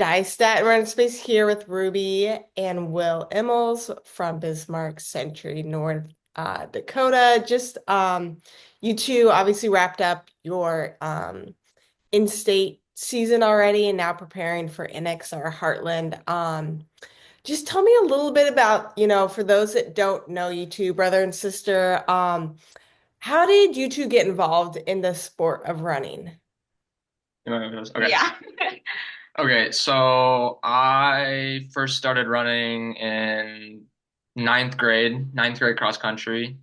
DyeStat Run Space here with Ruby and Wil Ihmels from Bismarck Century, North Dakota. You two obviously wrapped up your in-state season already and now preparing for NXR Heartland. Just tell me a little bit about, for those that don't know you two, brother and sister, how did you two get involved in the sport of running? You want to go first? Okay. Yeah. Okay, so I first started running in ninth grade cross country.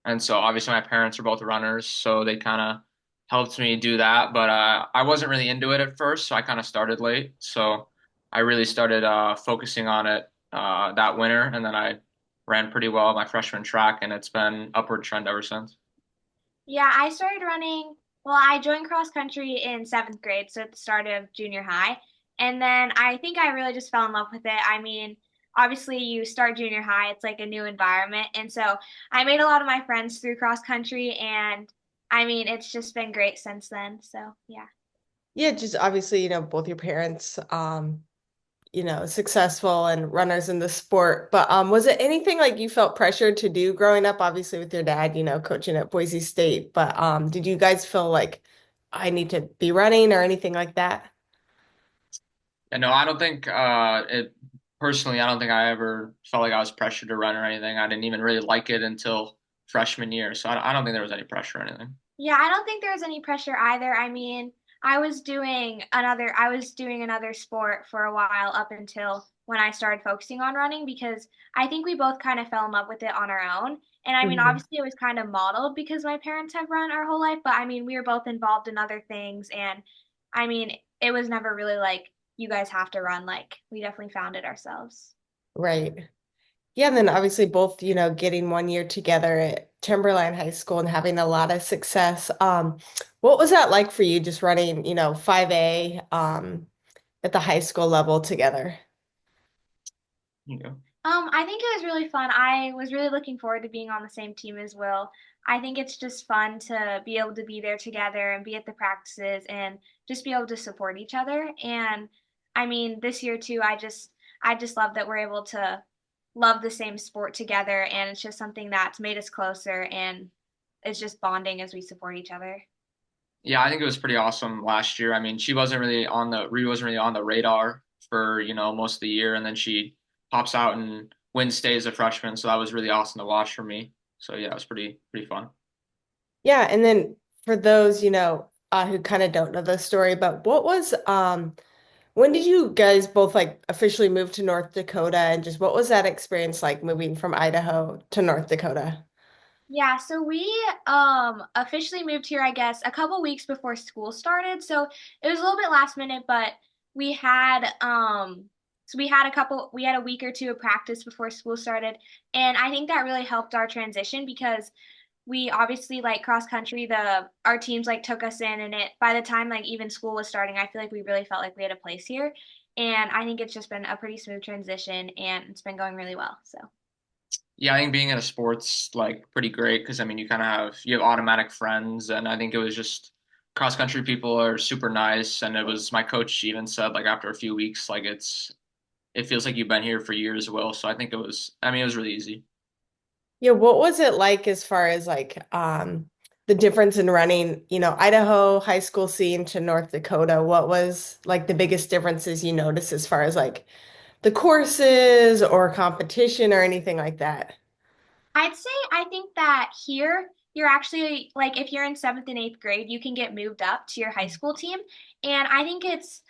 And so obviously my parents are both runners, so they kind of helped me do that. But I wasn't really into it at first, so I kind of started late. So I really started focusing on it that winter, and then I ran pretty well my freshman track, and it's been upward trend ever since. Yeah, I started running. Well, I joined cross country in seventh grade, so at the start of junior high. And then I think I really just fell in love with it. I mean, obviously, you start junior high, it's like a new environment. And so I made a lot of my friends through cross country, and I mean, it's just been great since then. So, yeah. Yeah, just obviously, both your parents, successful and runners in the sport. But was it anything like you felt pressured to do growing up, obviously with your dad, coaching at Boise State, but did you guys feel like I need to be running or anything like that? And no, I don't think it personally, I don't think I ever felt like I was pressured to run or anything. I didn't even really like it until freshman year. So I don't think there was any pressure or anything. Yeah, I don't think there was any pressure either. I mean, I was doing another sport for a while up until when I started focusing on running because I think we both kind of fell in love with it on our own. And I mean, Mhm. obviously it was kind of modeled because my parents have run our whole life, but I mean, we were both involved in other things and I mean, it was never really like you guys have to run, like we definitely found it ourselves. Right. Yeah, and then obviously both, getting 1 year together at Timberline High School and having a lot of success. What was that like for you just running, 5A at the high school level together? You know. I think it was really fun. I was really looking forward to being on the same team as Will. I think it's just fun to be able to be there together and be at the practices and just be able to support each other. And I mean, this year too, I just love that we're able to love the same sport together and it's just something that's made us closer and it's just bonding as we support each other. Yeah, I think it was pretty awesome last year. I mean, Ruby wasn't really on the radar for, most of the year, and then she pops out and wins state as a freshman. So that was really awesome to watch for me. So yeah, it was pretty fun. Yeah, and then for those, who kind of don't know the story, but when did you guys both like officially move to North Dakota and just what was that experience like moving from Idaho to North Dakota? Yeah, so we officially moved here, I guess, a couple weeks before school started. So it was a little bit last minute, but we had we had a week or two of practice before school started, and I think that really helped our transition because we obviously like cross country, the our teams like took us in and it by the time like even school was starting, I feel like we really felt like we had a place here. And I think it's just been a pretty smooth transition and it's been going really well. So Yeah, I think being in a sport's like pretty great because I mean you have automatic friends, and I think it was just cross country people are super nice, and it was my coach even said like after a few weeks like it feels like you've been here for years as well. So I mean it was really easy. Yeah, what was it like as far as like the difference in running, Idaho high school scene to North Dakota? What was like the biggest differences you noticed as far as like the courses or competition or anything like that? I'd say I think that here you're actually like if you're in seventh and eighth grade, you can get moved up to your high school team, and I think it's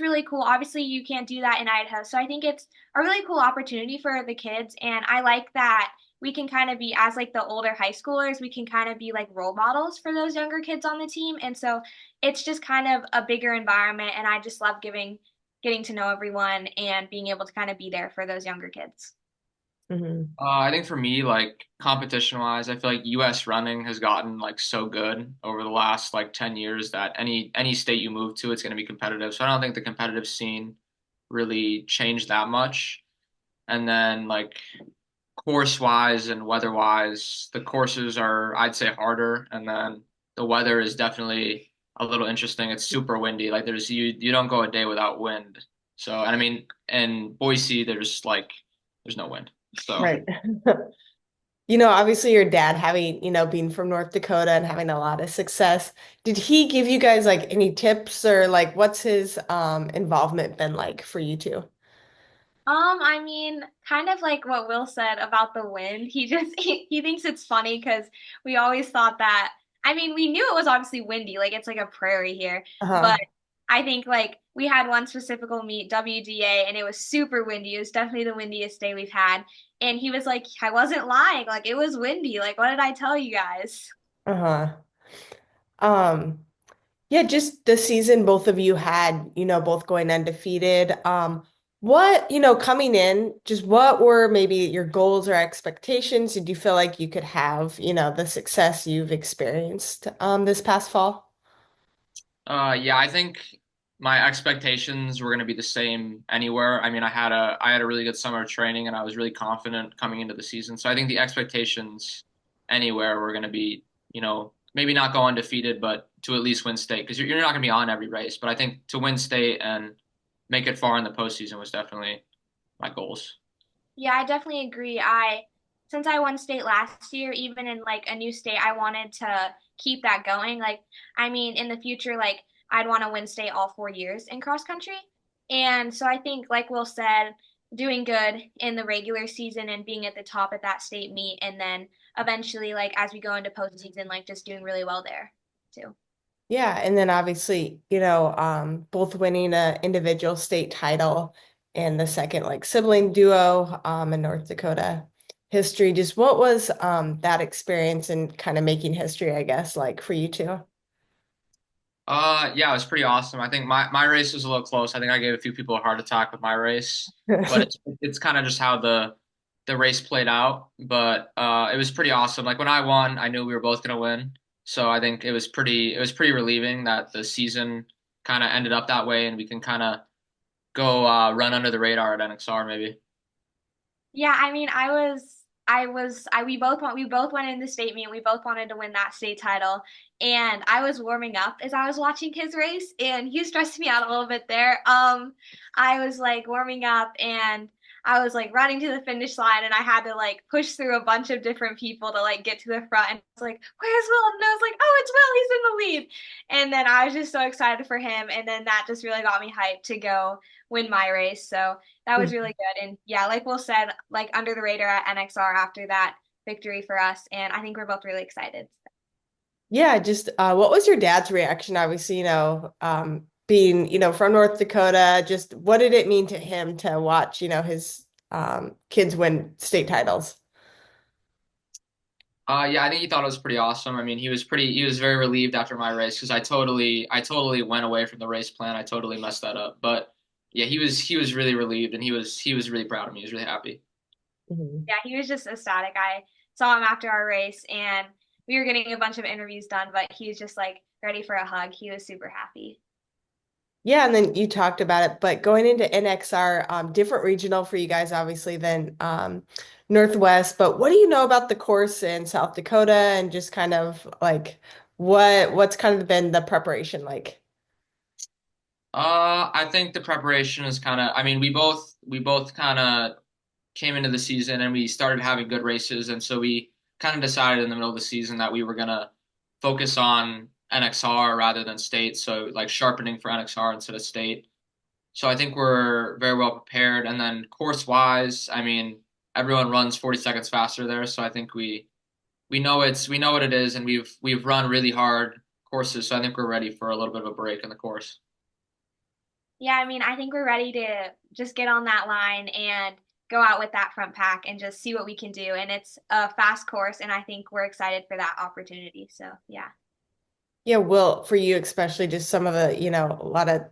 really cool. Obviously, you can't do that in Idaho, so I think it's a really cool opportunity for the kids, and I like that we can kind of be as like the older high schoolers, we can kind of be like role models for those younger kids on the team, and so it's just kind of a bigger environment, and I just love getting to know everyone and being able to kind of be there for those younger kids. Hmm. I think for me, like competition wise, I feel like US running has gotten like so good over the last like 10 years that any state you move to, it's going to be competitive. So I don't think the competitive scene really changed that much. And then like course wise and weather wise, the courses are I'd say harder, and then the weather is definitely a little interesting. It's super windy. Like you don't go a day without wind. So, and I mean, in Boise, there's no wind. So, Right. Obviously your dad having, being from North Dakota and having a lot of success, did he give you guys like any tips or like what's his involvement been like for you two? I mean, kind of like what Will said about the wind. He just he thinks it's funny because we always thought that. I mean, we knew it was obviously windy, like it's like a prairie here, but Uh-huh. I think like we had one specific meet, WDA, and it was super windy. It was definitely the windiest day we've had. And he was like, I wasn't lying, like it was windy. Like, what did I tell you guys? Uh-huh. Um, yeah, just the season both of you had, both going undefeated. What, coming in, just what were maybe your goals or expectations? Did you feel like you could have, the success you've experienced this past fall? yeah, I think my expectations were going to be the same anywhere. I mean, I had a really good summer of training and I was really confident coming into the season. So I think the expectations anywhere were going to be, maybe not go undefeated, but to at least win state because you're not going to be on every race. But I think to win state and make it far in the postseason was definitely my goals. Yeah, I definitely agree. Since I won state last year, even in like a new state, I wanted to keep that going. Like, I mean, in the future, like I'd want to win state all 4 years in cross country. And so I think, like Will said, doing good in the regular season and being at the top at that state meet, and then eventually, like as we go into postseason, like just doing really well there too. Yeah, and then obviously, both winning a individual state title and the second like sibling duo in North Dakota history. Just what was that experience and kind of making history, I guess, like for you two? Yeah, it was pretty awesome. I think my race was a little close. I think I gave a few people a heart attack with my race, but it's kind of just how the race played out. But it was pretty awesome. Like when I won, I knew we were both gonna win. So I think it was pretty relieving that the season kind of ended up that way, and we can kind of go run under the radar at NXR maybe. Yeah, I mean, we both went in the state meet. We both wanted to win that state title. And I was warming up as I was watching his race, and he stressed me out a little bit there. I was like warming up and I was like running to the finish line and I had to like push through a bunch of different people to like get to the front. And I was like, where's Will? And I was like, oh, it's Will, he's in the lead. And then I was just so excited for him. And then that just really got me hyped to go win my race. So that was really good. And yeah, like Will said, like under the radar at NXR after that victory for us. And I think we're both really excited. Yeah, just what was your dad's reaction? Obviously, being, from North Dakota, just what did it mean to him to watch, his kids win state titles? Yeah, I think he thought it was pretty awesome. I mean, he was very relieved after my race because I totally went away from the race plan. I totally messed that up. But yeah, he was really relieved and he was really proud of me. He was really happy. Mhm. Yeah, he was just ecstatic. I saw him after our race and we were getting a bunch of interviews done, but he was just like ready for a hug. He was super happy. Yeah, and then you talked about it, but going into NXR, different regional for you guys, obviously, than Northwest. But what do you know about the course in South Dakota and just kind of like what's kind of been the preparation like? I think the preparation is kind of, I mean, we both kind of came into the season and we started having good races, and so we kind of decided in the middle of the season that we were gonna focus on NXR rather than state, so like sharpening for NXR instead of state. So I think we're very well prepared. And then course wise, I mean, everyone runs 40 seconds faster there, so I think we know what it is, and we've run really hard courses, so I think we're ready for a little bit of a break in the course. Yeah, I mean, I think we're ready to just get on that line and go out with that front pack and just see what we can do. And it's a fast course, and I think we're excited for that opportunity. So, yeah. Yeah, Will, for you especially, just some of the, a lot of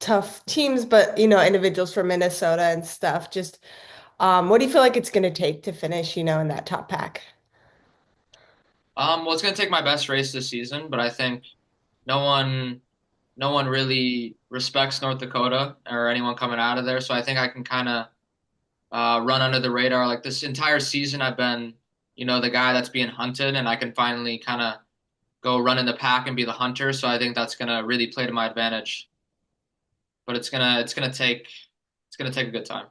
tough teams, but individuals from Minnesota and stuff. Just what do you feel like it's going to take to finish, in that top pack? Well, it's gonna take my best race this season, but I think no one no one really respects North Dakota or anyone coming out of there, so I think I can kind of run under the radar. Like this entire season, I've been, the guy that's being hunted, and I can finally kind of go run in the pack and be the hunter. So I think that's gonna really play to my advantage. But it's gonna take gonna take a good time.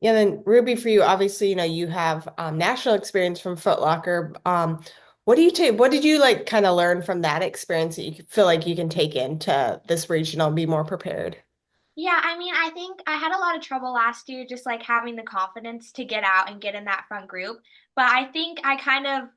Yeah, then Ruby, for you, obviously, you have national experience from Foot Locker. What do you take? What did you like kind of learn from that experience that you feel like you can take into this regional and be more prepared? Yeah, I mean, I think I had a lot of trouble last year just like having the confidence to get out and get in that front group. But I think I kind of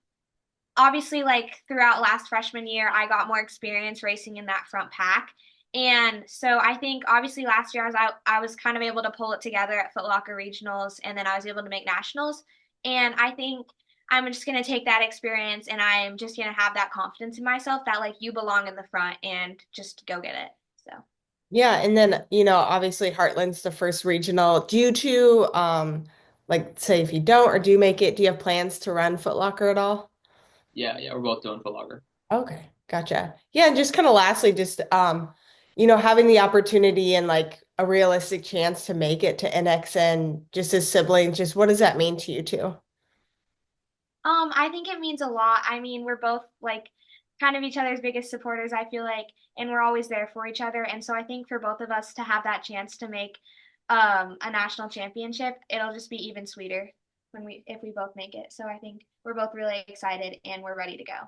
obviously like throughout last freshman year, I got more experience racing in that front pack. And so I think obviously last year I was kind of able to pull it together at Foot Locker regionals and then I was able to make nationals. And I think I'm just going to take that experience and I'm just going to have that confidence in myself that like you belong in the front and just go get it. So Yeah, and then, obviously Heartland's the first regional. Do you two, like, say if you don't or do make it, do you have plans to run Foot Locker at all? Yeah, yeah, we're both doing Foot Locker. Okay, gotcha. Yeah, and just kind of lastly, just having the opportunity and like a realistic chance to make it to NXN just as siblings, just what does that mean to you two? I think it means a lot. I mean, we're both like kind of each other's biggest supporters, I feel like, and we're always there for each other. And so I think for both of us to have that chance to make a national championship, it'll just be even sweeter when we if we both make it. So I think we're both really excited and we're ready to go.